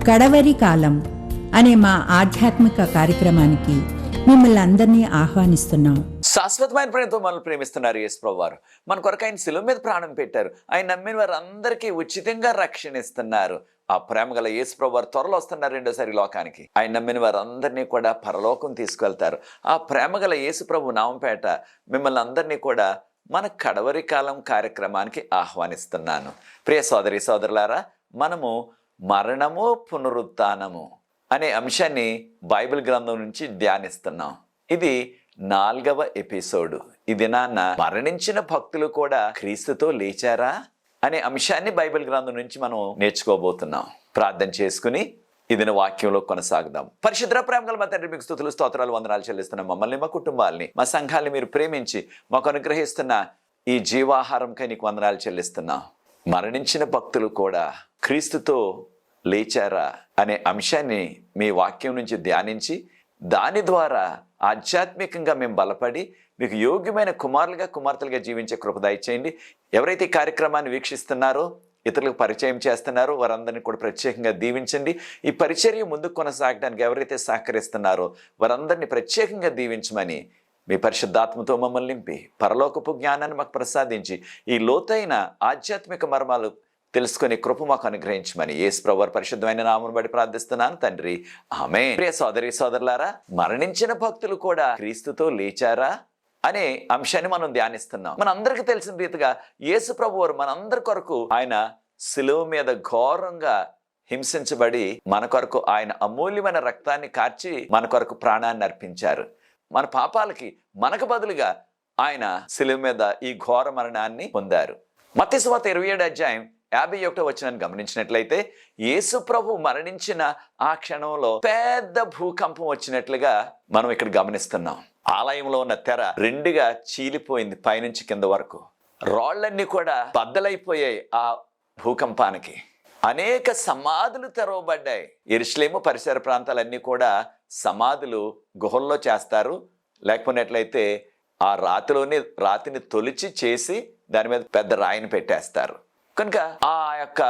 కడవరి కాలం అనే మా ఆధ్యాత్మిక కార్యక్రమానికి మిమ్మల్ని అందరినీ ఆహ్వానిస్తున్నాం. శాశ్వతమైన ప్రేమతో మనల్ని ప్రేమిస్తున్నారు యేసుప్రభు వారు. మన కొరకు ఆయన శిలువ మీద ప్రాణం పెట్టారు. ఆయన నమ్మిన వారు అందరికీ ఉచితంగా రక్షణ ఇస్తున్నారు. ఆ ప్రేమ గల యేసుప్రభు వారు త్వరలో వస్తున్నారు రెండోసారి లోకానికి. ఆయన నమ్మిన వారు అందరినీ కూడా పరలోకం తీసుకెళ్తారు. ఆ ప్రేమ గల యేసుప్రభు నామంపేట మిమ్మల్ని అందరినీ కూడా మన కడవరి కాలం కార్యక్రమానికి ఆహ్వానిస్తున్నాను. ప్రియ సోదరి సోదరులారా, మనము మరణము పునరుత్థానము అనే అంశాన్ని బైబిల్ గ్రంథం నుంచి ధ్యానిస్తున్నాం. ఇది 4వ ఎపిసోడు. ఈ దినాన్న మరణించిన భక్తులు కూడా క్రీస్తుతో లేచారా అనే అంశాన్ని బైబిల్ గ్రంథం నుంచి మనం నేర్చుకోబోతున్నాం. ప్రార్థన చేసుకుని ఇది వాక్యంలో కొనసాగుదాం. పరిశుద్ధ ప్రేమగల మా తండ్రి, మీకు స్తుతులు స్తోత్రాలు వందనాలు చెల్లిస్తున్నాం. మమ్మల్ని, మా కుటుంబాలని, మా సంఘాలని మీరు ప్రేమించి మాకు అనుగ్రహిస్తున్న ఈ జీవాహారంకై నీకు వందనాలు చెల్లిస్తున్నాం. మరణించిన భక్తులు కూడా క్రీస్తుతో లేచారా అనే అంశాన్ని మీ వాక్యం నుంచి ధ్యానించి దాని ద్వారా ఆధ్యాత్మికంగా మేము బలపడి మీకు యోగ్యమైన కుమారులుగా కుమార్తెలుగా జీవించే కృప దయచేయండి. ఎవరైతే ఈ కార్యక్రమాన్ని వీక్షిస్తున్నారో, ఇతరులకు పరిచయం చేస్తున్నారో వారందరినీ కూడా ప్రత్యేకంగా దీవించండి. ఈ పరిచర్య ముందుకు కొనసాగడానికి ఎవరైతే సహకరిస్తున్నారో వారందరినీ ప్రత్యేకంగా దీవించమని మీ పరిశుద్ధాత్మతో మమ్మల్ని నింపి పరలోకపు జ్ఞానాన్ని మాకు ప్రసాదించి ఈ లోతైన ఆధ్యాత్మిక మర్మాలు తెలుసుకుని కృప మాకు అనుగ్రహించమని యేసుప్రభు వారి పరిశుద్ధమైన నామమును బట్టి ప్రార్థిస్తున్నాను తండ్రి, ఆమేన్. ప్రియ సోదరి సోదరులారా, మరణించిన భక్తులు కూడా క్రీస్తుతో లేచారా అనే అంశాన్ని మనం ధ్యానిస్తున్నాం. మన అందరికీ తెలిసిన రీతిగా యేసుప్రభు వారు మనందరి కొరకు ఆయన శిలువ మీద ఘోరంగా హింసించబడి మన కొరకు ఆయన అమూల్యమైన రక్తాన్ని కార్చి మన కొరకు ప్రాణాన్ని అర్పించారు. మన పాపాలకి మనకు బదులుగా ఆయన శిలువ మీద ఈ ఘోర మరణాన్ని పొందారు. మత్తయి సువార్త 27:51 గమనించినట్లయితే యేసు ప్రభు మరణించిన ఆ క్షణంలో పెద్ద భూకంపం వచ్చినట్లుగా మనం ఇక్కడ గమనిస్తున్నాం. ఆలయంలో ఉన్న తెర 2గా చీలిపోయింది పైనుంచి కింద వరకు. రాళ్లన్నీ కూడా బద్దలైపోయాయి ఆ భూకంపానికి. అనేక సమాధులు తెరవబడ్డాయి. యెరూషలేము పరిసర ప్రాంతాలన్నీ కూడా సమాధులు గుహల్లో చేస్తారు. లేకపోయినట్లయితే ఆ రాతిని తొలిచి చేసి దాని మీద పెద్ద రాయిని పెట్టేస్తారు. కనుక ఆ యొక్క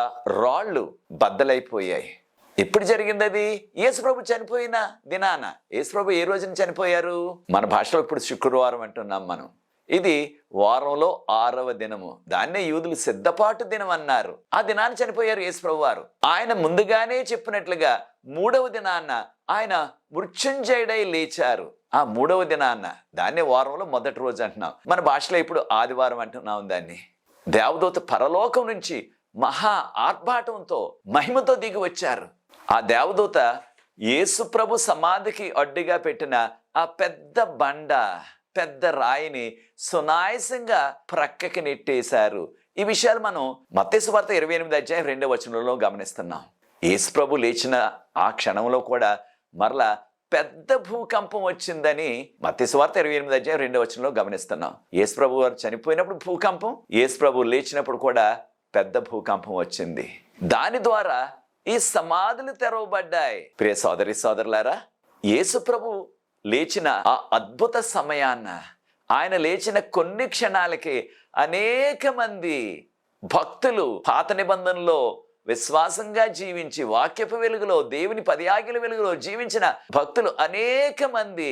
రాళ్ళు బద్దలైపోయాయి. ఎప్పుడు జరిగింది అది? యేసుప్రభు చనిపోయిన దినాన. యేసుప్రభు ఏ రోజున చనిపోయారు? మన భాషలో ఇప్పుడు శుక్రవారం అంటున్నాం మనం. ఇది వారంలో 6వ దినము. దాన్నే యూదులు సిద్ధపాటు దినం అన్నారు. ఆ దినాన్ని చనిపోయారు యేసుప్రభు వారు. ఆయన ముందుగానే చెప్పినట్లుగా 3వ దినాన్న ఆయన మృత్యుంజయుడై లేచారు. ఆ 3వ దినాన్న, దాన్నే వారంలో మొదటి రోజు అంటున్నాం. మన భాషలో ఇప్పుడు ఆదివారం అంటున్నాం దాన్ని. దేవదూత పరలోకం నుంచి మహా ఆర్భాటంతో మహిమతో దిగి వచ్చారు. ఆ దేవదూత యేసుప్రభు సమాధికి అడ్డుగా పెట్టిన ఆ పెద్ద బండ, పెద్ద రాయిని సునాయాసంగా ప్రక్కకి నెట్టేశారు. ఈ విషయాలు మనం మత్తయి సువార్త 28:2 గమనిస్తున్నాం. యేసుప్రభు లేచిన ఆ క్షణంలో కూడా మరలా పెద్ద భూకంపం వచ్చిందని మత్తయి సువార్త 28:2 గమనిస్తున్నాం. యేసుప్రభు వారు చనిపోయినప్పుడు భూకంపం, యేసుప్రభు లేచినప్పుడు కూడా పెద్ద భూకంపం వచ్చింది. దాని ద్వారా ఈ సమాధులు తెరవబడ్డాయి. ప్రియ సోదరి సోదరులారా, యేసుప్రభు లేచిన ఆ అద్భుత సమయాన్న, ఆయన లేచిన కొన్ని క్షణాలకి అనేక మంది భక్తులు పాత నిబంధనలో విశ్వాసంగా జీవించి వాక్యపు వెలుగులో, దేవుని 10 ఆజ్ఞల వెలుగులో జీవించిన భక్తులు అనేక మంది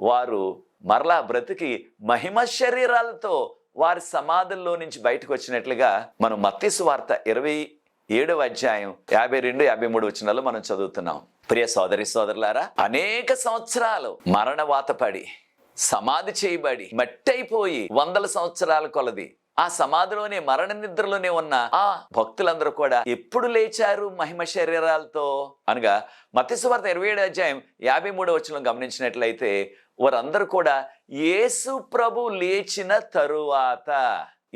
వారు మరలా బ్రతికి మహిమ శరీరాలతో వారి సమాధుల్లో నుంచి బయటకు వచ్చినట్లుగా మనం మత్తయి సువార్త 27:52-53 మనం చదువుతున్నాం. ప్రియ సోదరి సోదరులారా, అనేక సంవత్సరాలు మరణవాత పడి సమాధి చేయబడి మట్టయిపోయి 100 సంవత్సరాల కొలది ఆ సమాధిలోనే మరణ నిద్రలోనే ఉన్న ఆ భక్తులందరూ కూడా ఎప్పుడు లేచారు మహిమ శరీరాలతో అనగా మత్తయి సువార్త 27:53 గమనించినట్లయితే వారందరూ కూడా యేసు ప్రభు లేచిన తరువాత,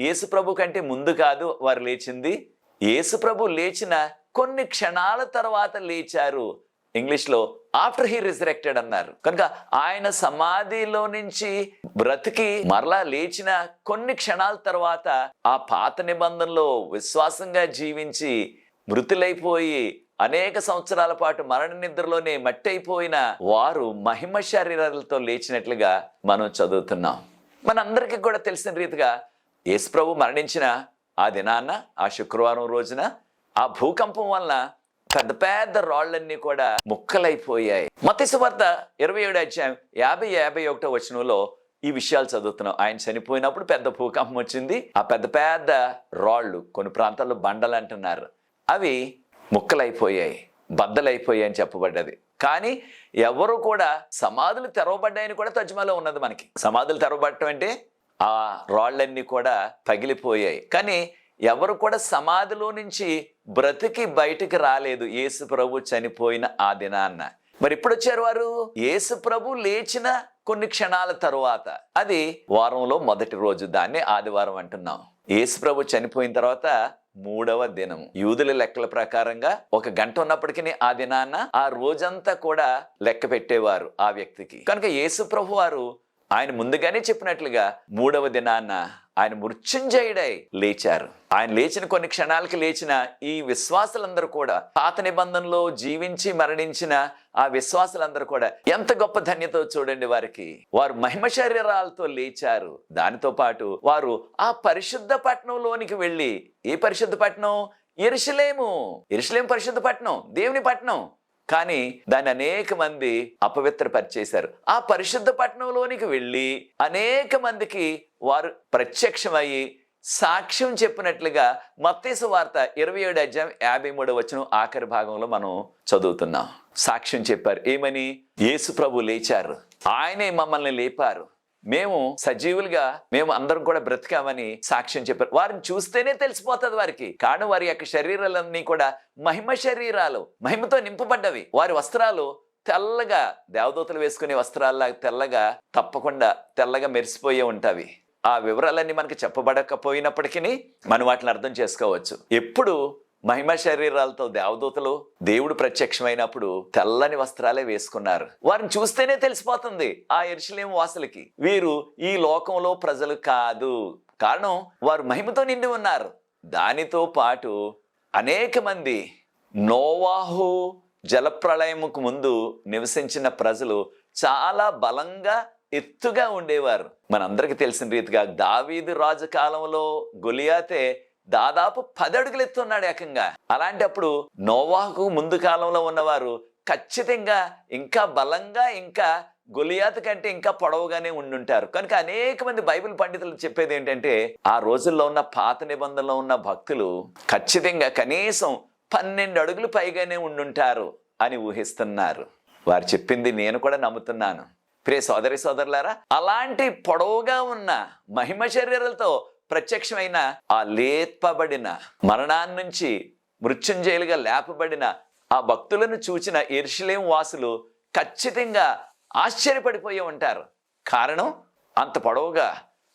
యేసు ప్రభు కంటే ముందు కాదు వారు లేచింది, యేసు ప్రభు లేచిన కొన్ని క్షణాల తర్వాత లేచారు. ఇంగ్లీష్లో ఆఫ్టర్ హీ రిజరెక్టెడ్ అన్నారు. కనుక ఆయన సమాధిలో నుంచి బ్రతికి మరలా లేచిన కొన్ని క్షణాల తర్వాత ఆ పాత నిబంధనలో విశ్వాసంగా జీవించి మృతులైపోయి అనేక సంవత్సరాల పాటు మరణ నిద్రలోనే మట్టయిపోయిన వారు మహిమ శరీరాలతో లేచినట్లుగా మనం చదువుతున్నాం. మనందరికీ కూడా తెలిసిన రీతిగా యేసుప్రభు మరణించిన ఆ దినాన్న, ఆ శుక్రవారం రోజున ఆ భూకంపం వలన పెద్ద పెద్ద రాళ్ళన్నీ కూడా ముక్కలైపోయాయి. మత్తయి సువార్త 27వ అధ్యాయం 50-51 వచనంలో ఈ విషయాలు చదువుతున్నాం. ఆయన చనిపోయినప్పుడు పెద్ద భూకంపం వచ్చింది. ఆ పెద్ద పెద్ద రాళ్ళు, కొన్ని ప్రాంతాల్లో బండలు అంటున్నారు, అవి ముక్కలైపోయాయి, బద్దలైపోయాయి అని చెప్పబడ్డది. కానీ ఎవరు కూడా సమాధులు తెరవబడ్డాయని కూడా తర్జుమాలో ఉన్నది మనకి. సమాధులు తెరవబడటం అంటే ఆ రాళ్ళన్నీ కూడా పగిలిపోయాయి, కానీ ఎవరు కూడా సమాధిలో నుంచి బ్రతికి బయటికి రాలేదు యేసు ప్రభు చనిపోయిన ఆ దినాన్న. మరి ఎప్పుడు వచ్చారు వారు? యేసు ప్రభు లేచిన కొన్ని క్షణాల తరువాత, అది వారంలో మొదటి రోజు, దాన్నే ఆదివారం అంటున్నాం. యేసు ప్రభు చనిపోయిన తర్వాత 3వ దినము. యూదుల లెక్కల ప్రకారంగా 1 గంట ఉన్నప్పటికీ ఆ దినాన్న ఆ రోజంతా కూడా లెక్క పెట్టేవారు ఆ వ్యక్తికి. కనుక యేసు ప్రభు వారు ఆయన ముందుగానే చెప్పినట్లుగా 3వ దినాన్న ఆయన మృత్యుంజయుడై లేచారు. ఆయన లేచిన కొన్ని క్షణాలకి లేచిన ఈ విశ్వాసులందరూ కూడా, పాత నిబంధనలో జీవించి మరణించిన ఆ విశ్వాసులందరూ కూడా ఎంత గొప్ప ధన్యత చూడండి వారికి. వారు మహిమ శరీరాలతో లేచారు. దానితో పాటు వారు ఆ పరిశుద్ధ పట్టణంలోనికి వెళ్ళి, ఏ పరిశుద్ధ పట్టణం? యెరూషలేము. యెరూషలేము పరిశుద్ధ పట్టణం, దేవుని పట్టణం. కానీ దాన్ని అనేక మంది అపవిత్రపరిచేశారు. ఆ పరిశుద్ధ పట్టణంలోనికి వెళ్ళి అనేక మందికి వారు ప్రత్యక్షమయ్యి సాక్ష్యం చెప్పినట్లుగా మత్తయి సువార్త 27వ అధ్యాయం 53వ వచనం ఆఖరి భాగంలో మనం చదువుతున్నాం. సాక్ష్యం చెప్పారు. ఏమని? యేసు ప్రభు లేచారు, ఆయనే మమ్మల్ని లేపారు, మేము సజీవులుగా, మేము అందరం కూడా బ్రతికామని సాక్ష్యం చెప్పారు. వారిని చూస్తేనే తెలిసిపోతుంది వారికి. కారణం వారి యొక్క శరీరాలన్నీ కూడా మహిమ శరీరాలు, మహిమతో నింపబడ్డవి. వారి వస్త్రాలు తెల్లగా, దేవదూతలు వేసుకునే వస్త్రాల్లాగా తెల్లగా, తప్పకుండా తెల్లగా మెరిసిపోయే ఉంటావి. ఆ వివరాలన్నీ మనకి చెప్పబడకపోయినప్పటికీ మనం వాటిని అర్థం చేసుకోవచ్చు. ఎప్పుడు మహిమ శరీరాలతో దేవదూతలు దేవుడు ప్రత్యక్షమైనప్పుడు తెల్లని వస్త్రాలే వేసుకున్నారు. వారిని చూస్తేనే తెలిసిపోతుంది ఆ యెరూషలేము వాసులకి, వీరు ఈ లోకంలో ప్రజలు కాదు. కారణం వారు మహిమతో నిండి ఉన్నారు. దానితో పాటు అనేక మంది నోవాహు జలప్రళయముకు ముందు నివసించిన ప్రజలు చాలా బలంగా, ఎత్తుగా ఉండేవారు. మనందరికీ తెలిసిన రీతిగా దావీదు రాజు కాలంలో గొలియాతే దాదాపు 10 అడుగులు ఎత్తున్నాడు ఏకంగా. అలాంటప్పుడు నోవాహుకు ముందు కాలంలో ఉన్నవారు ఖచ్చితంగా ఇంకా బలంగా, ఇంకా గొలియాతు కంటే ఇంకా పొడవుగానే ఉండుంటారు. కనుక అనేక మంది బైబిల్ పండితులు చెప్పేది ఏంటంటే, ఆ రోజుల్లో ఉన్న పాత నిబంధనలో ఉన్న భక్తులు ఖచ్చితంగా కనీసం 12 అడుగులు పైగానే ఉండుంటారు అని ఊహిస్తున్నారు. వారు చెప్పింది నేను కూడా నమ్ముతున్నాను. ప్రియ సోదరి సోదరులారా, అలాంటి పొడవుగా ఉన్న మహిమ శరీరాలతో ప్రత్యక్షమైన ఆ లేపబడిన, మరణాన్ని నుంచి మృత్యుంజయులుగా లేపబడిన ఆ భక్తులను చూచిన యెరూషలేము వాసులు ఖచ్చితంగా ఆశ్చర్యపడిపోయి ఉంటారు. కారణం అంత పొడవుగా,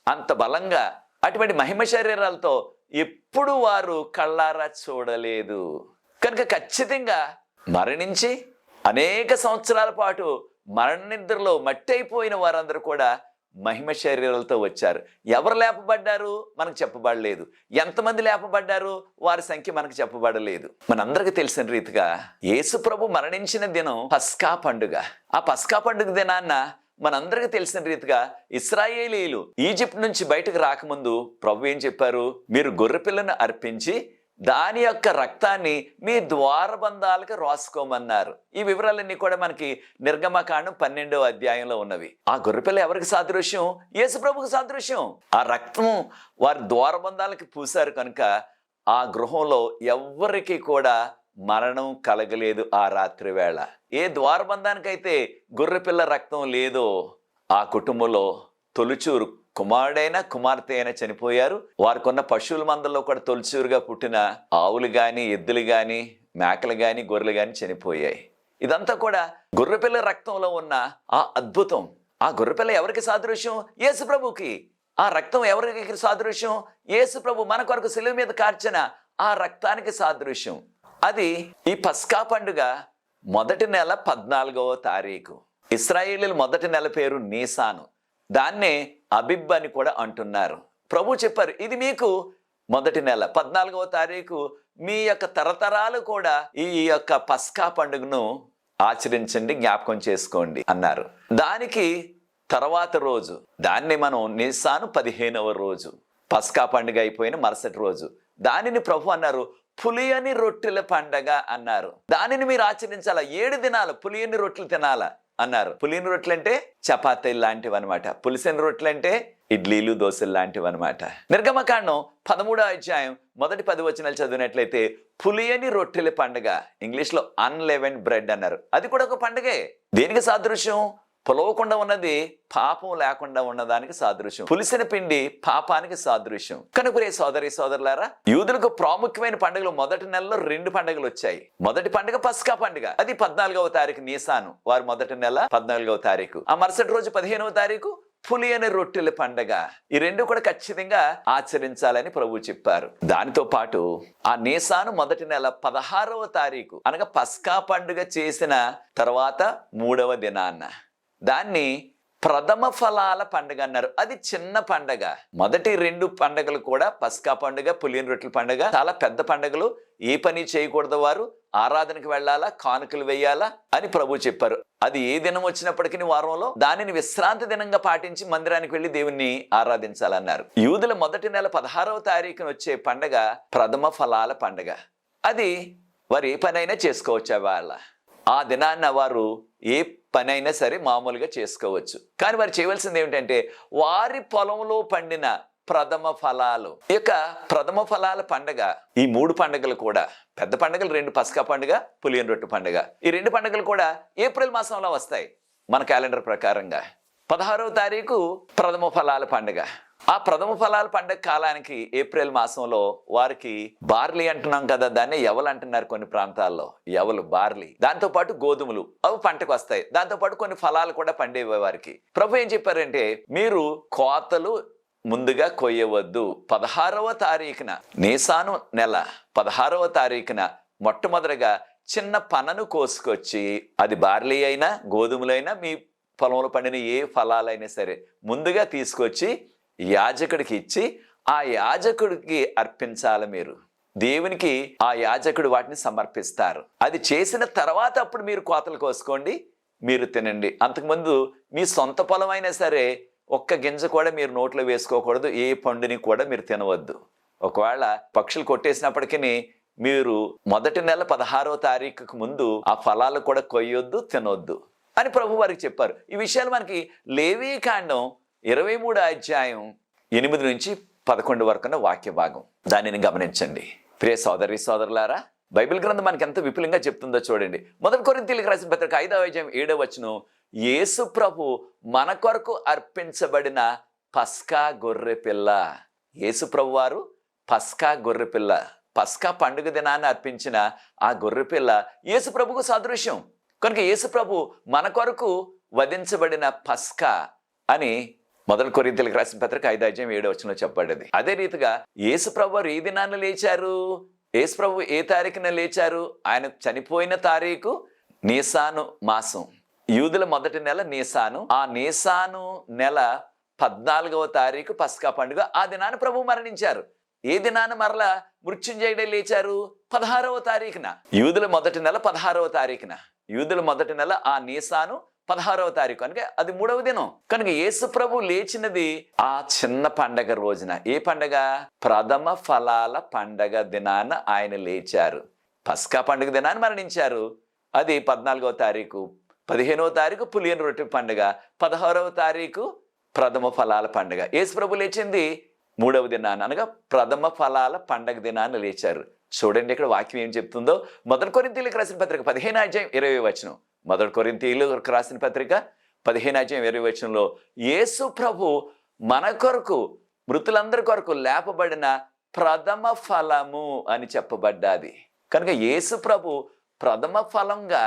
అంత బలంగా, అటువంటి మహిమ శరీరాలతో ఎప్పుడు వారు కళ్ళారా చూడలేదు. కనుక ఖచ్చితంగా మరణించి అనేక సంవత్సరాల పాటు మరణ నిద్రలో మట్టి అయిపోయిన వారందరూ కూడా మహిమ శరీరాలతో వచ్చారు. ఎవరు లేపబడ్డారు మనకు చెప్పబడలేదు. ఎంతమంది లేపబడ్డారు వారి సంఖ్య మనకు చెప్పబడలేదు. మనందరికీ తెలిసిన రీతిగా యేసు ప్రభు మరణించిన దినం పస్కా పండుగ. ఆ పస్కా పండుగ దినాన్న మనందరికీ తెలిసిన రీతిగా ఇశ్రాయేలీయులు ఈజిప్ట్ నుంచి బయటకు రాకముందు ప్రభు ఏం చెప్పారు? మీరు గొర్రెపిల్లను అర్పించి దాని యొక్క రక్తాన్ని మీ ద్వారబంధాలకు రాసుకోమన్నారు. ఈ వివరాలన్నీ కూడా మనకి నిర్గమకాండం 12వ అధ్యాయంలో ఉన్నవి. ఆ గొర్రెపిల్ల ఎవరికి సాదృశ్యం? యేసు ప్రభువుకి సాదృశ్యం. ఆ రక్తం వారి ద్వారబంధాలకి పూశారు కనుక ఆ గృహంలో ఎవ్వరికి కూడా మరణం కలగలేదు. ఆ రాత్రి వేళ ఏ ద్వారబంధానికైతే గొర్రెపిల్ల రక్తం లేదో ఆ కుటుంబంలో తొలిచూరు కుమారుడైనా కుమార్తె అయినా చనిపోయారు. వారికున్న పశువుల మందల్లో కూడా తొలిచూరుగా పుట్టిన ఆవులు గాని, ఎద్దులు గాని, మేకలు గాని, గొర్రెలు గాని చనిపోయాయి. ఇదంతా కూడా గొర్రెపిల్ల రక్తంలో ఉన్న ఆ అద్భుతం. ఆ గొర్రెపిల్ల ఎవరికి సాదృశ్యం? యేసు ప్రభుకి. ఆ రక్తం ఎవరికి సాదృశ్యం? యేసు ప్రభు మన కొరకు శిలువ మీద కార్చిన ఆ రక్తానికి సాదృశ్యం. అది ఈ పస్కా పండుగ మొదటి నెల 14వ తారీఖు. ఇశ్రాయేలీయుల మొదటి నెల పేరు నీసాను. దాన్నే అబిబ్ అని కూడా అంటున్నారు. ప్రభు చెప్పారు, ఇది మీకు మొదటి నెల 14వ తారీఖు మీ యొక్క తరతరాలు కూడా ఈ యొక్క పస్కా పండుగను ఆచరించండి, జ్ఞాపకం చేసుకోండి అన్నారు. దానికి తర్వాత రోజు, దాన్ని మనం నీసాను 15వ రోజు, పస్కా పండుగ అయిపోయిన మరుసటి రోజు, దానిని ప్రభు అన్నారు పులియని రొట్టెల పండగ అన్నారు. దానిని మీరు ఆచరించాలా, 7 దినాలు పులియని రొట్టెలు తినాలా అన్నారు. పులియని రొట్టెలు అంటే చపాతీలు లాంటివి అనమాట. పులిసిన రొట్టెలు అంటే ఇడ్లీలు దోశలు లాంటివి అనమాట. నిర్గమకాండం 13వ అధ్యాయం మొదటి 10 వచనాలు చదివినట్లయితే పులియని రొట్టెల పండుగ, ఇంగ్లీష్ లో అన్లెవెన్డ్ బ్రెడ్ అన్నారు. అది కూడా ఒక పండుగే. దేనికి సాదృశ్యం? పొలవకుండా ఉన్నది పాపం లేకుండా ఉన్నదానికి సాదృశ్యం. పులిసిన పిండి పాపానికి సాదృశ్యం. కనుక ప్రియ సోదరి సోదరులారా, యూదులకు ప్రాముఖ్యమైన పండుగలు మొదటి నెలలో 2 పండుగలు వచ్చాయి. మొదటి పండుగ పస్కా పండుగ, అది 14వ తారీఖు నీసాను, వారి మొదటి నెల 14వ తారీఖు. ఆ మరుసటి రోజు 15వ తారీఖు పులియని రొట్టెల పండగ. ఈ 2 కూడా ఖచ్చితంగా ఆచరించాలని ప్రభువు చెప్పారు. దానితో పాటు ఆ నీసాను మొదటి నెల 16వ తారీఖు అనగా పస్కా పండుగ చేసిన తర్వాత 3వ దినాన్న దాన్ని ప్రథమ ఫలాల పండుగ అన్నారు. అది చిన్న పండగ. మొదటి 2 పండుగలు కూడా పస్కా పండుగ, పులియని రొట్టెల పండుగ చాలా పెద్ద పండుగలు. ఏ పని చేయకూడదు, వారు ఆరాధనకు వెళ్ళాలా, కానుకలు వేయాలా అని ప్రభు చెప్పారు. అది ఏ దినం వచ్చినప్పటికీ వారంలో దానిని విశ్రాంతి దినంగా పాటించి మందిరానికి వెళ్లి దేవుణ్ణి ఆరాధించాలన్నారు. యూదుల మొదటి నెల 16వ తారీఖున వచ్చే పండగ ప్రథమ ఫలాల పండుగ. అది వారు ఏ పనైనా చేసుకోవచ్చు. వాళ్ళ ఆ దినాన్న వారు ఏ పనైనా సరే మామూలుగా చేసుకోవచ్చు. కానీ వారు చేయవలసింది ఏమిటంటే వారి పొలంలో పండిన ప్రథమ ఫలాలు. ఈ యొక్క ప్రథమ ఫలాల పండగ, ఈ 3 పండుగలు కూడా పెద్ద పండుగలు 2, పస్కా పండుగ, పులియని రొట్టె పండుగ. ఈ 2 పండుగలు కూడా ఏప్రిల్ మాసంలో వస్తాయి మన క్యాలెండర్ ప్రకారంగా. 16వ తారీఖు ప్రథమ ఫలాల పండుగ. ఆ ప్రథమ ఫలాల పండుగ కాలానికి ఏప్రిల్ మాసంలో వారికి బార్లీ అంటున్నాం కదా, దాన్ని ఎవలు అంటున్నారు కొన్ని ప్రాంతాల్లో. ఎవలు, బార్లీ, దాంతో పాటు గోధుమలు అవి పంటకు వస్తాయి. దాంతో పాటు కొన్ని ఫలాలు కూడా పండేవి వారికి. ప్రభు ఏం చెప్పారంటే మీరు కోతలు ముందుగా కొయ్యవద్దు. 16వ తారీఖున నీసాను నెల 16వ తారీఖున మొట్టమొదటిగా చిన్న పనను కోసుకొచ్చి, అది బార్లీ అయినా గోధుమలైనా మీ పొలంలో పండిన ఏ ఫలాలైనా సరే ముందుగా తీసుకొచ్చి యాజకుడికి ఇచ్చి ఆ యాజకుడికి అర్పించాలి. మీరు దేవునికి ఆ యాజకుడు వాటిని సమర్పిస్తారు. అది చేసిన తర్వాత అప్పుడు మీరు కోతలు కోసుకోండి, మీరు తినండి. అంతకుముందు మీ సొంత పొలం అయినా సరే ఒక్క గింజ కూడా మీరు నోట్లో వేసుకోకూడదు. ఏ పండుని కూడా మీరు తినవద్దు. ఒకవేళ పక్షులు కొట్టేసినప్పటికీ మీరు మొదటి నెల 16వ తారీఖుకు ముందు ఆ ఫలాలు కూడా కొయ్యొద్దు, తినొద్దు అని ప్రభు వారికి చెప్పారు. ఈ విషయాలు మనకి లేవీకాండం 23వ అధ్యాయం 8 నుంచి 11 వరకున్న వాక్య భాగం. దానిని గమనించండి. ప్రియ సోదరి సోదరులారా, బైబిల్ గ్రంథం మనకి ఎంత విపులంగా చెప్తుందో చూడండి. 1 కొరింథీయులకు రాసిన పత్రిక 5వ అధ్యాయం 7వ వచనం, యేసు ప్రభు మన కొరకు అర్పించబడిన పస్కా గొర్రె పిల్ల. యేసు ప్రభు వారు పస్కా గొర్రె పిల్ల, పస్కా పండుగ దినాన్ని అర్పించిన ఆ గొర్రె పిల్ల యేసు ప్రభుకు సాదృశ్యం. కనుక యేసు ప్రభు మన కొరకు వధించబడిన పస్కా అని 1 కొరింథీయులకు రాసిన పత్రిక 5వ అధ్యాయం 7వ వచనంలో చెప్పబడ్డది. అదే రీతిగా యేసు ప్రభు వారు ఏ దినాన్ని లేచారు, యేసు ప్రభు ఏ తారీఖున లేచారు? ఆయన చనిపోయిన తారీఖు నీసాను మాసం, యూదుల మొదటి నెల నీసాను. ఆ నీసాను నెల 14వ తారీఖు పస్కా పండుగ. ఆ దినాన్ని ప్రభు మరణించారు. ఏ దినాన్ని మరలా మృత్యుంజయుడే లేచారు? 16వ తారీఖున. యూదుల మొదటి నెల 16వ తారీఖున. యూదుల మొదటి నెల ఆ నీసాను 16వ తారీఖు, అంటే అది 3వ దినం. కనుక యేసు ప్రభు లేచినది ఆ చిన్న పండగ రోజున. ఏ పండగ? ప్రథమ ఫలాల పండగ దినాన ఆయన లేచారు. పస్కా పండుగ దినాన్ని మరణించారు. అది 14వ తారీఖు. 15వ తారీఖు పులియని రొట్టె పండుగ. 16వ తారీఖు ప్రథమ ఫలాల పండుగ. యేసు ప్రభు లేచింది 3వ దినాన్ని, అనగా ప్రథమ ఫలాల పండగ దినాన్ని లేచారు. చూడండి ఇక్కడ వాక్యం ఏం చెప్తుందో. 1 కొరింథీయులకు రాసిన పత్రిక 15వ అధ్యాయం 20వ వచనం. 1 కొరింథీయులకు రాసిన పత్రిక 15వ అధ్యాయం 20వ వచనంలో యేసు ప్రభు మన కొరకు, మృతులందరి కొరకు లేపబడిన ప్రథమ ఫలము అని చెప్పబడ్డాది. కనుక యేసు ప్రభు ప్రథమ ఫలంగా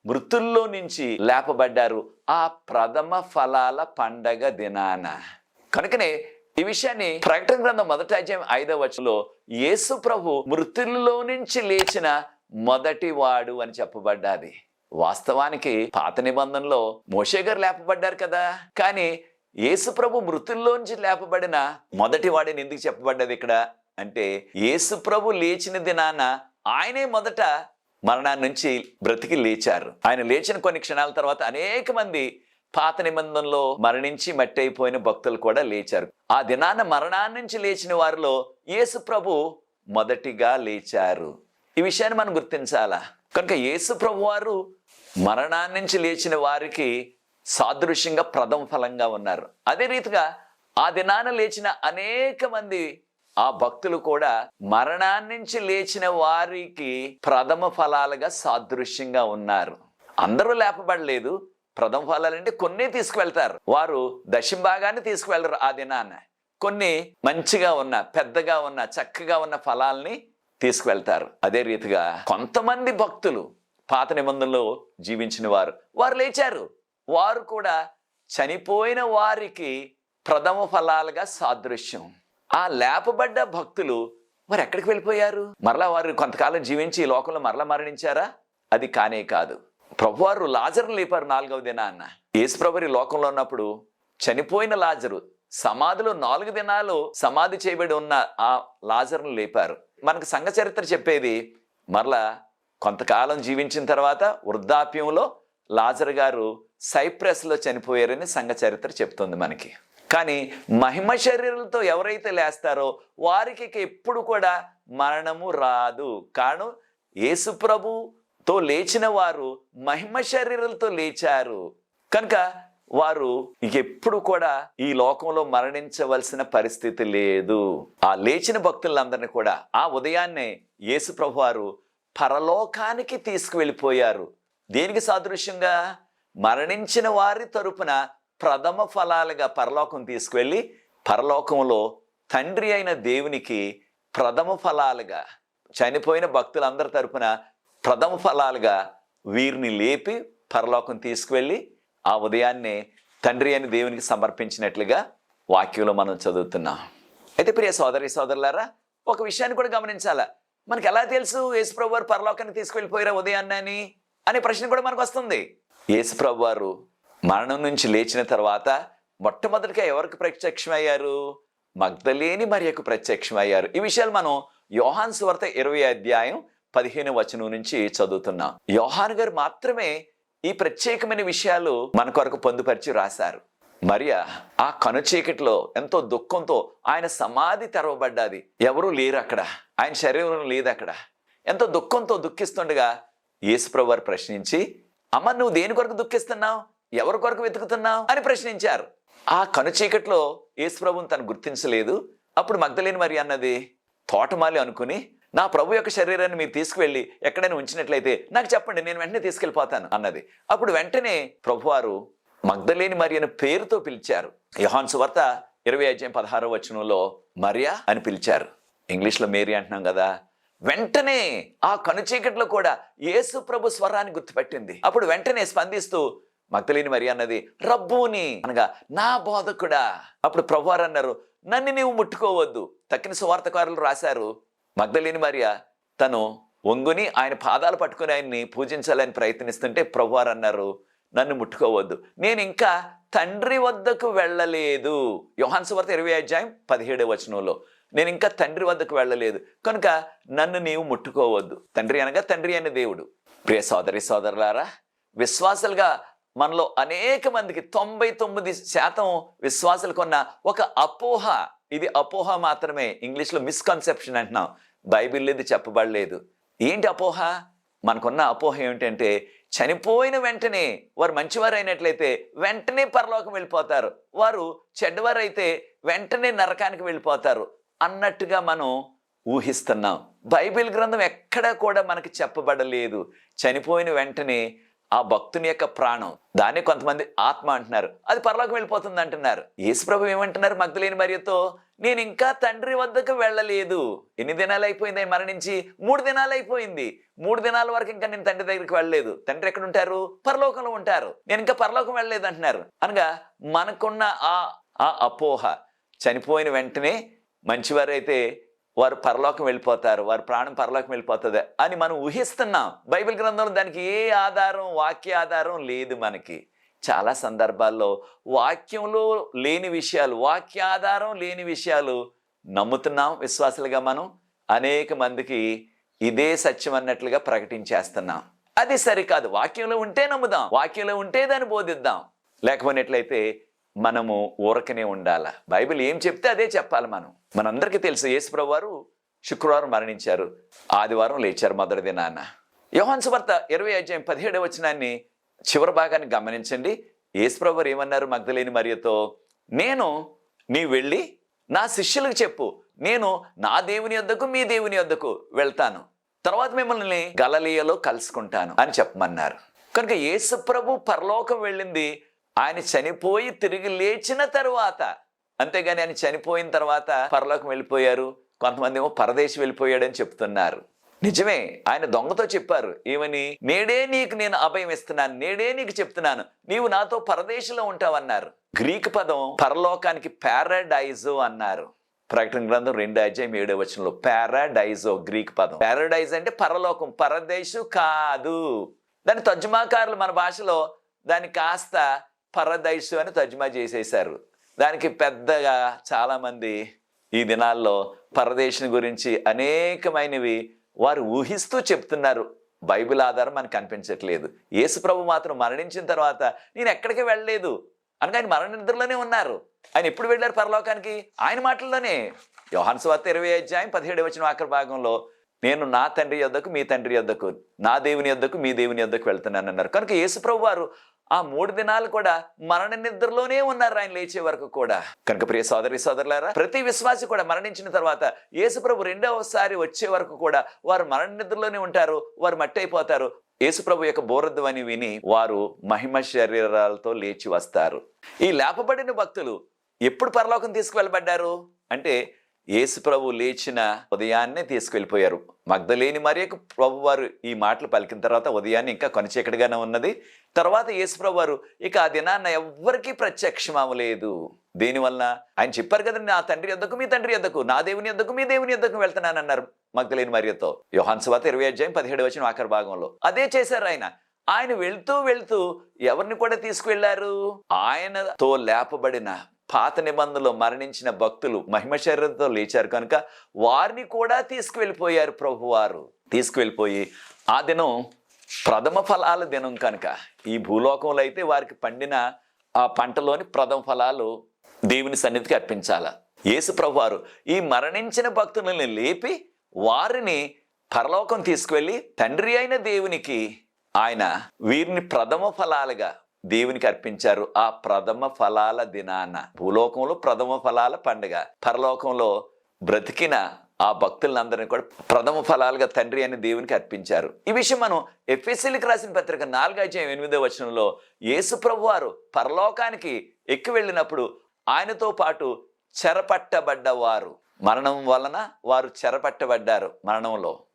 మృతుల్లో నుంచి లేపబడ్డారు ఆ ప్రథమ ఫలాల పండగ దినాన. కనుకనే ఈ విషయాన్ని ప్రకటన గ్రంథం 1వ అధ్యాయం 5వ వచనంలో యేసు ప్రభు మృతుల్లో నుంచి లేచిన మొదటి వాడు అని చెప్పబడ్డాది. వాస్తవానికి పాత నిబంధనలో మోషే గారు లేపబడ్డారు కదా, కానీ యేసు ప్రభు మృతుల్లోంచి లేపబడిన మొదటి వాడిని ఎందుకు చెప్పబడ్డది ఇక్కడ అంటే, యేసు ప్రభు లేచిన దినాన ఆయనే మొదట మరణాన్ని నుంచి బ్రతికి లేచారు. ఆయన లేచిన కొన్ని క్షణాల తర్వాత అనేక మంది పాత నిబంధనలో మరణించి మట్టి అయిపోయిన భక్తులు కూడా లేచారు. ఆ దినాన మరణాన్ని నుంచి లేచిన వారిలో యేసు ప్రభు మొదటిగా లేచారు. ఈ విషయాన్ని మనం గుర్తించాలా. కనుక యేసు ప్రభువారు మరణాన్ని నుంచి లేచిన వారికి సాదృశ్యంగా ప్రథమ ఫలంగా ఉన్నారు. అదే రీతిగా ఆ దినాన లేచిన అనేక మంది ఆ భక్తులు కూడా మరణాన్ని నుంచి లేచిన వారికి ప్రథమ ఫలాలుగా సాదృశ్యంగా ఉన్నారు. అందరూ లేపబడలేదు. ప్రథమ ఫలాలంటే కొన్ని తీసుకువెళ్తారు, వారు దశంభాగాన్ని తీసుకువెళ్ళరు. ఆ దినాన కొన్ని మంచిగా ఉన్న, పెద్దగా ఉన్న, చక్కగా ఉన్న ఫలాల్ని తీసుకువెళ్తారు. అదే రీతిగా కొంతమంది భక్తులు పాత నిబంధనలో జీవించిన వారు లేచారు. వారు కూడా చనిపోయిన వారికి ప్రథమ ఫలాలుగా సాదృశ్యం. ఆ లేపబడ్డ భక్తులు మరి ఎక్కడికి వెళ్ళిపోయారు? మరలా వారు కొంతకాలం జీవించి ఈ లోకంలో మరలా మరణించారా? అది కానే కాదు. ప్రభువారు లాజరును లేపారు 4వ దినాన్న. యేసు ప్రభు ఈ లోకంలో ఉన్నప్పుడు చనిపోయిన లాజరు సమాధిలో 4 దినాలు సమాధి చేయబడి ఉన్న ఆ లాజరును లేపారు. మనకు సంఘ చరిత్ర చెప్పేది మరలా కొంతకాలం జీవించిన తర్వాత వృద్ధాప్యంలో లాజరు గారు సైప్రస్లో చనిపోయారని సంఘ చరిత్ర చెప్తుంది మనకి. కానీ మహిమ శరీరాలతో ఎవరైతే లేస్తారో వారికి ఎప్పుడు కూడా మరణము రాదు. కారణం యేసు ప్రభుతో లేచిన వారు మహిమ శరీరాలతో లేచారు కనుక వారు ఎప్పుడు కూడా ఈ లోకంలో మరణించవలసిన పరిస్థితి లేదు. ఆ లేచిన భక్తులందరినీ కూడా ఆ ఉదయాన్నే యేసు ప్రభు వారు పరలోకానికి తీసుకువెళ్ళిపోయారు. దేనికి సాదృశ్యంగా? మరణించిన వారి తరపున ప్రథమ ఫలాలుగా పరలోకం తీసుకువెళ్ళి పరలోకంలో తండ్రి అయిన దేవునికి ప్రథమ ఫలాలుగా, చనిపోయిన భక్తులందరి తరపున ప్రథమ ఫలాలుగా వీరిని లేపి పరలోకం తీసుకువెళ్ళి ఆ ఉదయాన్నే తండ్రి అయిన దేవునికి సమర్పించినట్లుగా వాక్యంలో మనం చదువుతున్నాం. అయితే ప్రియ సోదరి సోదరులారా, ఒక విషయాన్ని కూడా గమనించాలా. మనకి ఎలా తెలుసు యేసు ప్రభు వారు పరలోకానికి తీసుకువెళ్ళిపోయారా ఉదయాన్ని అనే ప్రశ్న కూడా మనకు వస్తుంది. యేసు ప్రభు వారు మరణం నుంచి లేచిన తర్వాత మొట్టమొదటిగా ఎవరికి ప్రత్యక్షమయ్యారు? మగ్దలేని మరియకు ప్రత్యక్షమయ్యారు. ఈ విషయాలు మనం యోహాను సువార్త 20:15 నుంచి చదువుతున్నాం. యోహాను గారు మాత్రమే ఈ ప్రత్యేకమైన విషయాలు మన కొరకు పొందుపరిచి రాశారు. మరియా ఆ కనుచీకటిలో ఎంతో దుఃఖంతో, ఆయన సమాధి తెరవబడ్డాది, ఎవరూ లేరు అక్కడ, ఆయన శరీరం లేదు అక్కడ. ఎంతో దుఃఖంతో దుఃఖిస్తుండగా యేసు ప్రభు వారు ప్రశ్నించి, అమ్మ నువ్వు దేని కొరకు దుఃఖిస్తున్నావు, ఎవరి కొరకు వెతుకుతున్నావు అని ప్రశ్నించారు. ఆ కనుచీకట్లో యేసు ప్రభుని తను గుర్తించలేదు. అప్పుడు మగ్దలేని మరియ అన్నది, తోటమాలి అనుకుని నా ప్రభు యొక్క శరీరాన్ని మీరు తీసుకువెళ్ళి ఎక్కడైనా ఉంచినట్లయితే నాకు చెప్పండి, నేను వెంటనే తీసుకెళ్ళిపోతాను అన్నది. అప్పుడు వెంటనే ప్రభువారు మగ్దలేని మరియను పేరుతో పిలిచారు. యోహాను సువార్త 20:16 మరియా అని పిలిచారు. ఇంగ్లీష్లో మేరీ అంటున్నాం కదా. వెంటనే ఆ కనుచీకట్లో కూడా యేసు ప్రభు స్వరాన్ని గుర్తుపెట్టింది. అప్పుడు వెంటనే స్పందిస్తూ మగ్దలేని మరియ అన్నది, రబ్బూని అనగా నా బోధకుడా. అప్పుడు ప్రభువారు అన్నారు, నన్ను నీవు ముట్టుకోవద్దు. తక్కిన సువార్తకారులు రాశారు, మగ్దలేని మరియ తను వంగుని ఆయన పాదాలు పట్టుకుని ఆయన్ని పూజించాలని ప్రయత్నిస్తుంటే ప్రభువారు అన్నారు, నన్ను ముట్టుకోవద్దు, నేను ఇంకా తండ్రి వద్దకు వెళ్ళలేదు. యోహాను సువార్త 20:17 నేను ఇంకా తండ్రి వద్దకు వెళ్ళలేదు కనుక నన్ను నీవు ముట్టుకోవద్దు. తండ్రి అనగా తండ్రి అయిన దేవుడు. ప్రియ సోదరి సోదరులారా, విశ్వాసులుగా మనలో అనేక మందికి 99% విశ్వాసులకు ఉన్న ఒక అపోహ, ఇది అపోహ మాత్రమే. ఇంగ్లీష్లో మిస్కన్సెప్షన్ అంటున్నాం. బైబిల్లో ఇది చెప్పబడలేదు. ఏంటి అపోహ? మనకున్న అపోహ ఏమిటంటే చనిపోయిన వెంటనే వారు మంచివారు అయినట్లయితే వెంటనే పరలోకం వెళ్ళిపోతారు, వారు చెడ్డవారైతే వెంటనే నరకానికి వెళ్ళిపోతారు అన్నట్టుగా మనం ఊహిస్తున్నాం. బైబిల్ గ్రంథం ఎక్కడా కూడా మనకి చెప్పబడలేదు చనిపోయిన వెంటనే ఆ భక్తుని యొక్క ప్రాణం, దాన్ని కొంతమంది ఆత్మ అంటున్నారు, అది పరలోకం వెళ్ళిపోతుంది అంటున్నారు. యేసు ప్రభు ఏమంటున్నారు మగ్దలేని మరియతో, నేను ఇంకా తండ్రి వద్దకు వెళ్ళలేదు. ఎన్ని దినాలు అయిపోయింది ఆయన మరణించి? 3 దినాలు అయిపోయింది. 3 దినాల వరకు ఇంకా నేను తండ్రి దగ్గరికి వెళ్ళలేదు. తండ్రి ఎక్కడ ఉంటారు? పరలోకంలో ఉంటారు. నేను ఇంకా పరలోకం వెళ్ళలేదు అంటున్నారు. అనగా మనకున్న ఆ అపోహ, చనిపోయిన వెంటనే మంచివారైతే వారు పరలోకం వెళ్ళిపోతారు, వారి ప్రాణం పరలోకం వెళ్ళిపోతుంది అని మనం ఊహిస్తున్నాం. బైబిల్ గ్రంథంలో దానికి ఏ ఆధారం, వాక్య ఆధారం లేదు మనకి. చాలా సందర్భాల్లో వాక్యంలో లేని విషయాలు, వాక్యాధారం లేని విషయాలు నమ్ముతున్నాం విశ్వాసులుగా. మనం అనేక మందికి ఇదే సత్యం అన్నట్లుగా ప్రకటించేస్తున్నాం. అది సరికాదు. వాక్యంలో ఉంటే నమ్ముదాం, వాక్యంలో ఉంటే దాన్ని బోధిద్దాం. లేకపోయినట్లయితే మనము ఊరకనే ఉండాల. బైబిల్ ఏం చెప్తే అదే చెప్పాలి. మనందరికీ తెలుసు యేసు ప్రభువారు శుక్రవారం మరణించారు, ఆదివారం లేచారు మొదటి దినాన. యోహాను సువార్త 20:17 చివరి భాగాన్ని గమనించండి. యేసుప్రభు వారు ఏమన్నారు మగ్దలేని మరియతో? నేను నీ వెళ్ళి నా శిష్యులకు చెప్పు, నేను నా దేవుని యొద్దకు మీ దేవుని యొద్దకు వెళ్తాను, తర్వాత మిమ్మల్ని గలిలయలో కలుసుకుంటాను అని చెప్పమన్నారు. కనుక యేసుప్రభు పరలోకం వెళ్ళింది ఆయన చనిపోయి తిరిగి లేచిన తరువాత. అంతేగాని ఆయన చనిపోయిన తర్వాత పరలోకం వెళ్ళిపోయారు, కొంతమంది ఏమో పరదేశి వెళ్ళిపోయాడని చెప్తున్నారు. నిజమే, ఆయన దొంగతో చెప్పారు ఏమని? నేడే నీకు నేను అభయం ఇస్తున్నాను, నేడే నీకు చెప్తున్నాను, నీవు నాతో పరదేశంలో ఉంటావన్నారు. గ్రీక్ పదం పరలోకానికి పారాడైజో అన్నారు. ప్రకటన గ్రంథం 2:7 పారాడైజో గ్రీక్ పదం. పారాడైజ్ అంటే పరలోకం, పరదేశు కాదు. దాని తర్జుమాకారులు మన భాషలో దాన్ని కాస్త పరదైసు అని తర్జుమా చేసేశారు. దానికి పెద్దగా చాలామంది ఈ దినాల్లో పరదేశం గురించి అనేకమైనవి వారు ఊహిస్తూ చెప్తున్నారు. బైబిల్ ఆధారం మనకు కనిపించట్లేదు. యేసుప్రభు మాత్రం మరణించిన తర్వాత నేను ఎక్కడికి వెళ్ళలేదు అనగా ఆయన మరణ నిద్రలోనే ఉన్నారు. ఆయన ఎప్పుడు వెళ్ళారు పరలోకానికి? ఆయన మాటల్లోనే. యోహాను సువార్త 20:17 ఆఖరి భాగంలో నేను నా తండ్రి యొద్దకు మీ తండ్రి యొద్దకు, నా దేవుని యొద్దకు మీ దేవుని యొద్దకు వెళ్తున్నాను అన్నారు. కనుక యేసుప్రభు వారు ఆ 3 దినాలు కూడా మరణ నిద్రలోనే ఉన్నారు ఆయన లేచే వరకు కూడా. కనుక ప్రియ సోదరి సోదరులారా, ప్రతి విశ్వాసి కూడా మరణించిన తర్వాత యేసుప్రభు రెండవసారి వచ్చే వరకు కూడా వారు మరణ నిద్రలోనే ఉంటారు, వారు మట్టి అయిపోతారు. యేసుప్రభు యొక్క బోరధ్వని విని వారు మహిమ శరీరాలతో లేచి వస్తారు. ఈ లేపబడిన భక్తులు ఎప్పుడు పరలోకం తీసుకువెళ్ళబడ్డారు అంటే యేసుప్రభు లేచిన ఉదయాన్నే తీసుకెళ్ళిపోయారు. మగ్దలేని మరియకు ప్రభు వారు ఈ మాటలు పలికిన తర్వాత ఉదయాన్నే ఇంకా కొనచీకటిగానే ఉన్నది. తర్వాత యేసుప్రభు వారు ఇక ఆ దినాన్న ఎవ్వరికీ ప్రత్యక్షం అవ్వలేదు. దేనివల్ల? ఆయన చెప్పారు కదండి, నా తండ్రి యొద్దకు మీ తండ్రి యొద్దకు, నా దేవుని యొద్దకు మీ దేవుని యొద్దకు వెళ్తున్నానన్నారు మగ్దలేని మరియతో. యోహాను సువార్త 20:17 ఆఖరి భాగంలో అదే చేశారు ఆయన. ఆయన వెళ్తూ వెళ్తూ ఎవరిని కూడా తీసుకువెళ్లారు? ఆయనతో లేపబడిన పాత నిబంధనలో మరణించిన భక్తులు మహిమ శరీరంతో లేచారు కనుక వారిని కూడా తీసుకువెళ్ళిపోయారు ప్రభువారు. తీసుకువెళ్ళిపోయి ఆ దినం ప్రథమ ఫలాల దినం కనుక ఈ భూలోకంలో అయితే వారికి పండిన ఆ పంటలోని ప్రథమ ఫలాలు దేవుని సన్నిధికి అర్పించాల. యేసు ప్రభువారు ఈ మరణించిన భక్తులని లేపి వారిని పరలోకం తీసుకువెళ్ళి తండ్రి అయిన దేవునికి ఆయన వీరిని ప్రథమ ఫలాలుగా దేవునికి అర్పించారు. ఆ ప్రథమ ఫలాల దినాన భూలోకంలో ప్రథమ ఫలాల పండుగ, పరలోకంలో బ్రతికిన ఆ భక్తులందరినీ కూడా ప్రథమ ఫలాలుగా తండ్రి అని దేవునికి అర్పించారు. ఈ విషయం మనం ఎఫెసీయులకు రాసిన పత్రిక 4:8 యేసు ప్రభువారు పరలోకానికి ఎక్కి వెళ్ళినప్పుడు ఆయనతో పాటు చెరపట్టబడ్డవారు, మరణం వలన వారు చెరపట్టబడ్డారు,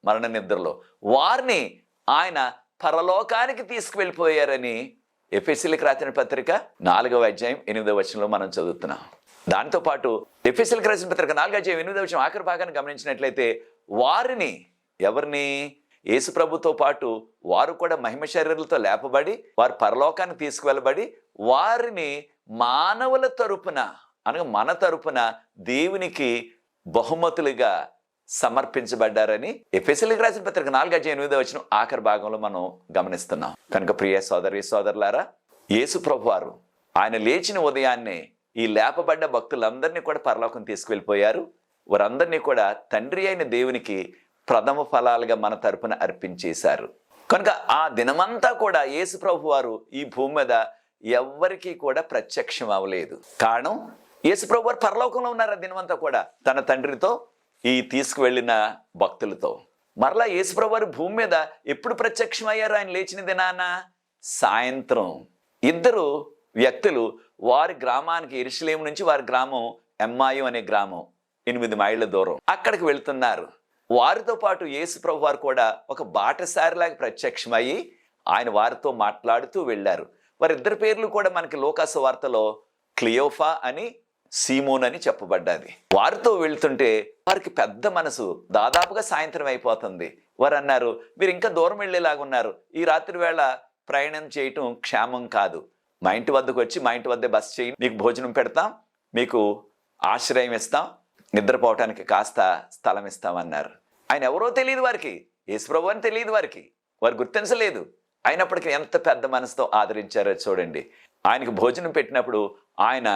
మరణ నిద్రలో వారిని ఆయన పరలోకానికి తీసుకువెళ్ళిపోయారని ఎఫెసీయులకు రాసిన పత్రిక 4:8 మనం చదువుతున్నాం. దాంతోపాటు ఎఫెసీయులకు రాసిన పత్రిక 4:8 ఆఖరి భాగాన్ని గమనించినట్లయితే వారిని, ఎవరిని? యేసు ప్రభుతో పాటు వారు కూడా మహిమ శరీరాలతో లేపబడి వారు పరలోకానికి తీసుకువెళ్ళబడి వారిని మానవుల తరపున అనగా మన తరపున దేవునికి బహుమతులుగా సమర్పించబడ్డారని ఎఫెసీయులకు రాసిన పత్రిక 4:8 ఆఖరి భాగంలో మనం గమనిస్తున్నాం. కనుక ప్రియ సోదరి సోదరులారా, యేసు ప్రభువారు ఆయన లేచిన ఉదయాన్నే ఈ లేపబడ్డ భక్తులందరినీ కూడా పరలోకం తీసుకువెళ్ళిపోయారు. వారందరినీ కూడా తండ్రి అయిన దేవునికి ప్రథమ ఫలాలుగా మన తరపున అర్పించేశారు. కనుక ఆ దినమంతా కూడా యేసు ప్రభువారు ఈ భూమి మీద ఎవ్వరికీ కూడా ప్రత్యక్షం అవ్వలేదు. కారణం యేసు ప్రభువారు పరలోకంలో ఉన్నారు ఆ దినమంతా కూడా తన తండ్రితో, ఈ తీసుకువెళ్ళిన భక్తులతో. మరలా యేసుప్రభు వారు భూమి మీద ఎప్పుడు ప్రత్యక్షమయ్యారు ఆయన లేచిన దినాన? సాయంత్రం. ఇద్దరు వ్యక్తులు వారి గ్రామానికి, యెరూషలేము నుంచి వారి గ్రామం ఎమ్మాయి అనే గ్రామం 8 మైళ్ళ దూరం, అక్కడికి వెళ్తున్నారు. వారితో పాటు యేసుప్రభు వారు కూడా ఒక బాటసారిలాగా ప్రత్యక్షమయ్యి ఆయన వారితో మాట్లాడుతూ వెళ్ళారు. వారిద్దరి పేర్లు కూడా మనకి లూకాసు వార్తలో క్లియోఫా అని, సీమోన్ అని చెప్పబడ్డది. వారితో వెళ్తుంటే వారికి పెద్ద మనసు, దాదాపుగా సాయంత్రం అయిపోతుంది. వారు అన్నారు, మీరు ఇంకా దూరం వెళ్ళేలాగున్నారు, ఈ రాత్రి వేళ ప్రయాణం చేయటం క్షేమం కాదు, మా ఇంటి వద్దకు వచ్చి మా ఇంటి వద్దే బస చేయి, మీకు భోజనం పెడతాం, మీకు ఆశ్రయం ఇస్తాం, నిద్రపోవటానికి కాస్త స్థలం ఇస్తామన్నారు. ఆయన ఎవరో తెలియదు వారికి, యేసుప్రభు అని తెలియదు వారికి, వారు గుర్తించలేదు. అయినప్పటికీ ఎంత పెద్ద మనసుతో ఆదరించారో చూడండి. ఆయనకు భోజనం పెట్టినప్పుడు ఆయన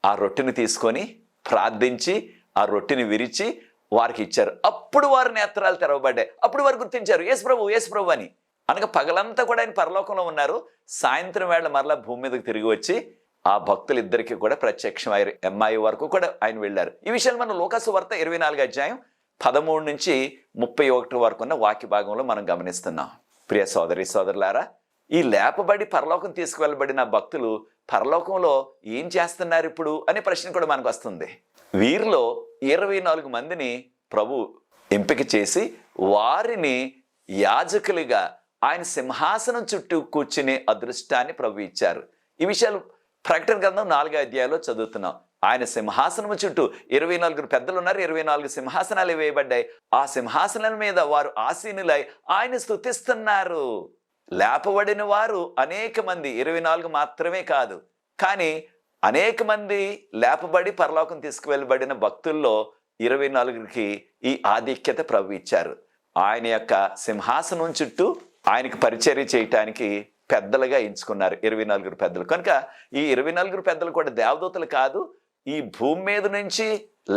ఆ రొట్టెని తీసుకొని ప్రార్థించి ఆ రొట్టెని విరిచి వారికి ఇచ్చారు. అప్పుడు వారి నేత్రాలు తెరవబడ్డాయి. అప్పుడు వారు గుర్తించారు యేసు ప్రభు అని. అనగా పగలంతా కూడా ఆయన పరలోకంలో ఉన్నారు. సాయంత్రం వేళ మరలా భూమి మీదకి తిరిగి వచ్చి ఆ భక్తులిద్దరికీ కూడా ప్రత్యక్షమయ్యారు. ఎమ్మాయి వరకు కూడా ఆయన వెళ్ళారు. ఈ విషయాలు మనం లూకాసు వార్త 24 అధ్యాయం 13 నుంచి 31 వరకు ఉన్న వాక్య భాగంలో మనం గమనిస్తున్నాం. ప్రియ సోదరి సోదరులారా, ఈ లేపబడి పరలోకం తీసుకువెళ్ళబడిన భక్తులు పరలోకంలో ఏం చేస్తున్నారు ఇప్పుడు అనే ప్రశ్న కూడా మనకు వస్తుంది. వీరిలో 24 మందిని ప్రభు ఎంపిక చేసి వారిని యాజకులుగా ఆయన సింహాసనం చుట్టూ కూర్చునే అదృష్టాన్ని ప్రభు ఇచ్చారు. ఈ విషయాలు ప్రకటన గ్రంథం 4వ అధ్యాయంలో చదువుతున్నాం. ఆయన సింహాసనం చుట్టూ 24 పెద్దలు ఉన్నారు. 24 సింహాసనాలు వేయబడ్డాయి. ఆ సింహాసనాల మీద వారు ఆసీనులై ఆయన స్తుతిస్తున్నారు. లేపబడిన వారు అనేక మంది, 24 మాత్రమే కాదు, కానీ అనేక మంది లేపబడి పరలోకం తీసుకువెళ్ళబడిన భక్తుల్లో 24కి ఈ ఆధిక్యత ప్రభు ఇచ్చారు. ఆయన యొక్క సింహాసనం చుట్టూ ఆయనకి పరిచర్య చేయటానికి పెద్దలుగా ఎంచుకున్నారు 24 పెద్దలు. కనుక ఈ 24 పెద్దలు కూడా దేవదూతలు కాదు, ఈ భూమి మీద నుంచి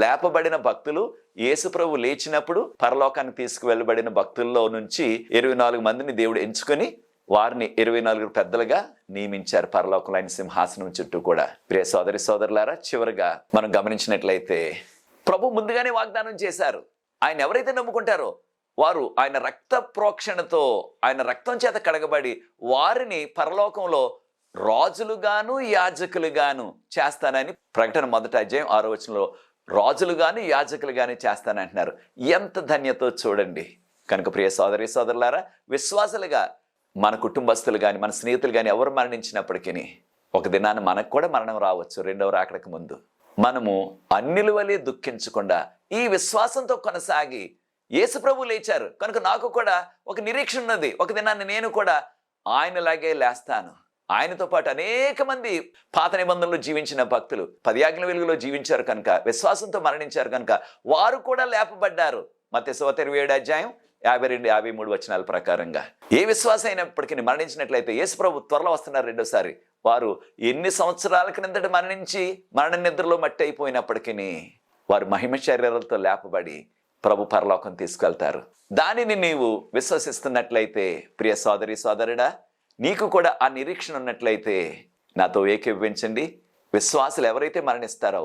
లేపబడిన భక్తులు. యేసు ప్రభు లేచినప్పుడు పరలోకానికి తీసుకువెళ్ళబడిన భక్తుల్లో నుంచి 24 మందిని దేవుడు ఎంచుకొని వారిని 24 పెద్దలుగా నియమించారు పరలోకంలో ఆయన సింహాసనం చుట్టూ కూడా. ప్రియ సోదరి సోదరులారా, చివరిగా మనం గమనించినట్లయితే ప్రభు ముందుగానే వాగ్దానం చేశారు. ఆయన ఎవరైతే నమ్ముకుంటారో వారు ఆయన రక్త ప్రోక్షణతో, ఆయన రక్తం చేత కడగబడి వారిని పరలోకంలో రాజులుగాను యాజకులుగాను చేస్తానని ప్రకటన 1వ అధ్యాయం 6వ వచనంలో రాజులుగాను యాజకులుగాను చేస్తానంటున్నారు. ఎంత ధన్యతో చూడండి. కనుక ప్రియ సోదరి సోదరులారా, విశ్వాసులుగా మన కుటుంబస్తులు కానీ మన స్నేహితులు కానీ ఎవరు మరణించినప్పటికీ ఒక దినాన్ని మనకు కూడా మరణం రావచ్చు. రెండవ రాకడకు ముందు మనము అన్యుల వలె దుఃఖించకుండా ఈ విశ్వాసంతో కొనసాగి యేసు ప్రభు లేచారు కనుక నాకు కూడా ఒక నిరీక్షణ ఉన్నది. ఒక దినాన్ని నేను కూడా ఆయనలాగే లేస్తాను. ఆయనతో పాటు అనేక మంది పాత నిబంధనలు జీవించిన భక్తులు 10 ఆజ్ఞల వెలుగులో జీవించారు కనుక, విశ్వాసంతో మరణించారు కనుక వారు కూడా లేపబడ్డారు. మత్తయి 27వ అధ్యాయం 52-53 వచనాల ప్రకారంగా ఏ విశ్వాసం అయినప్పటికీ మరణించినట్లయితే యేసు ప్రభు త్వరలో వస్తున్నారు రెండోసారి. వారు ఎన్ని సంవత్సరాల క్రిందట మరణించి మరణ నిద్రలో మట్టి అయిపోయినప్పటికీ వారు మహిమ శరీరాలతో లేపబడి ప్రభు పరలోకం తీసుకెళ్తారు. దానిని నీవు విశ్వసిస్తున్నట్లయితే ప్రియ సోదరి సోదరుడా, నీకు కూడా ఆ నిరీక్షణ ఉన్నట్లయితే నాతో ఏకీభవించండి. విశ్వాసులు ఎవరైతే మరణిస్తారో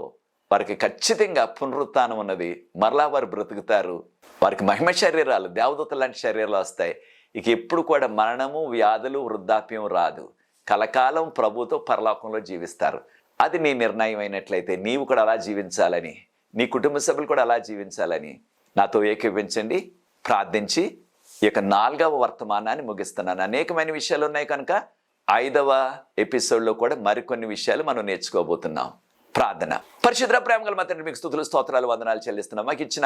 వారికి ఖచ్చితంగా పునరుత్థానం ఉన్నది. మరలా వారు బ్రతుకుతారు. వారికి మహిమ శరీరాలు, దేవదూతలు లాంటి శరీరాలు వస్తాయి. ఇక ఎప్పుడు కూడా మరణము, వ్యాధులు, వృద్ధాప్యం రాదు. కలకాలం ప్రభుతో పరలోకంలో జీవిస్తారు. అది నీ నిర్ణయం అయినట్లయితే నీవు కూడా అలా జీవించాలని, నీ కుటుంబ సభ్యులు కూడా అలా జీవించాలని నాతో ఏకీభవించండి. ప్రార్థించి ఈ యొక్క 4వ వర్తమానాన్ని ముగిస్తున్నాను. అనేకమైన విషయాలు ఉన్నాయి కనుక 5వ ఎపిసోడ్లో కూడా మరికొన్ని విషయాలు మనం నేర్చుకోబోతున్నాం. ప్రార్థన. పరిశుద్ధ ప్రేమగల మా తండ్రి, మీకు స్తుతులు స్తోత్రాలు వందనాలు చెల్లిస్తున్నాం. మాకు ఇచ్చిన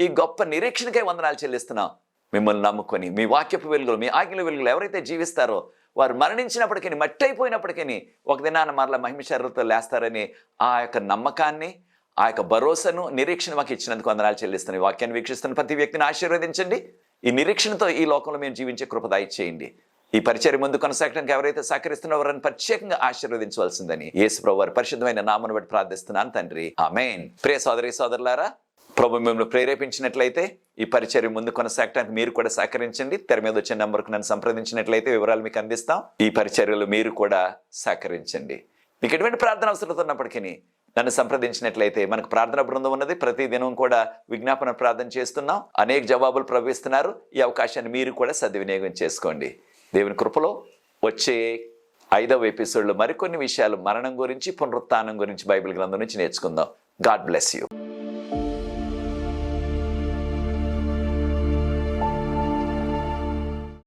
ఈ గొప్ప నిరీక్షణకై వందనాలు చెల్లిస్తున్నాం. మిమ్మల్ని నమ్ముకొని మీ వాక్యపు వెలుగులు, మీ ఆజ్ఞల వెలుగులు ఎవరైతే జీవిస్తారో వారు మరణించినప్పటికీ, మట్టి అయిపోయినప్పటికీ ఒక దినాన మరలా మహిమ శరీరంతో లేస్తారని ఆ యొక్క నమ్మకాన్ని, ఆ యొక్క భరోసాను, నిరీక్షణ మాకు ఇచ్చినందుకు వందనాలు చెల్లిస్తున్నాం. ఈ వాక్యాన్ని వీక్షిస్తున్న ప్రతి వ్యక్తిని ఆశీర్వదించండి. ఈ నిరీక్షణతో ఈ లోకంలో మేము జీవించే కృపదాయి చేయండి. ఈ పరిచర్య ముందు కొనసాగడానికి ఎవరైతే సహకరిస్తున్నారో వారిని ప్రత్యేకంగా ఆశీర్వదించవలసిందని యేసు ప్రభు వారి పరిశుద్ధమైన నామమును బట్టి ప్రార్థిస్తున్నాను తండ్రి, ఆమేన్. ప్రియ సోదరి సోదరులారా, ప్రభు మిమ్మల్ని ప్రేరేపించినట్లయితే ఈ పరిచర్య ముందు కొనసాగడానికి మీరు కూడా సహకరించండి. తెర మీద వచ్చే నంబర్కు నన్ను సంప్రదించినట్లయితే వివరాలు మీకు అందిస్తాం. ఈ పరిచర్యలో మీరు కూడా సహకరించండి. మీకు ఎటువంటి ప్రార్థన అవసరం ఉన్నప్పటికీ నన్ను సంప్రదించినట్లయితే మనకు ప్రార్థన బృందం ఉన్నది. ప్రతి దినం కూడా విజ్ఞాపన ప్రార్థన చేస్తున్నాం. అనేక జవాబులు ప్రవహిస్తున్నారు. ఈ అవకాశాన్ని మీరు కూడా సద్వినియోగం చేసుకోండి. దేవుని కృపలో వచ్చే 5వ ఎపిసోడ్లో మరికొన్ని విషయాలు మరణం గురించి, పునరుత్థానం గురించి బైబిల్ గ్రంథం నుంచి నేర్చుకుందాం. God bless you.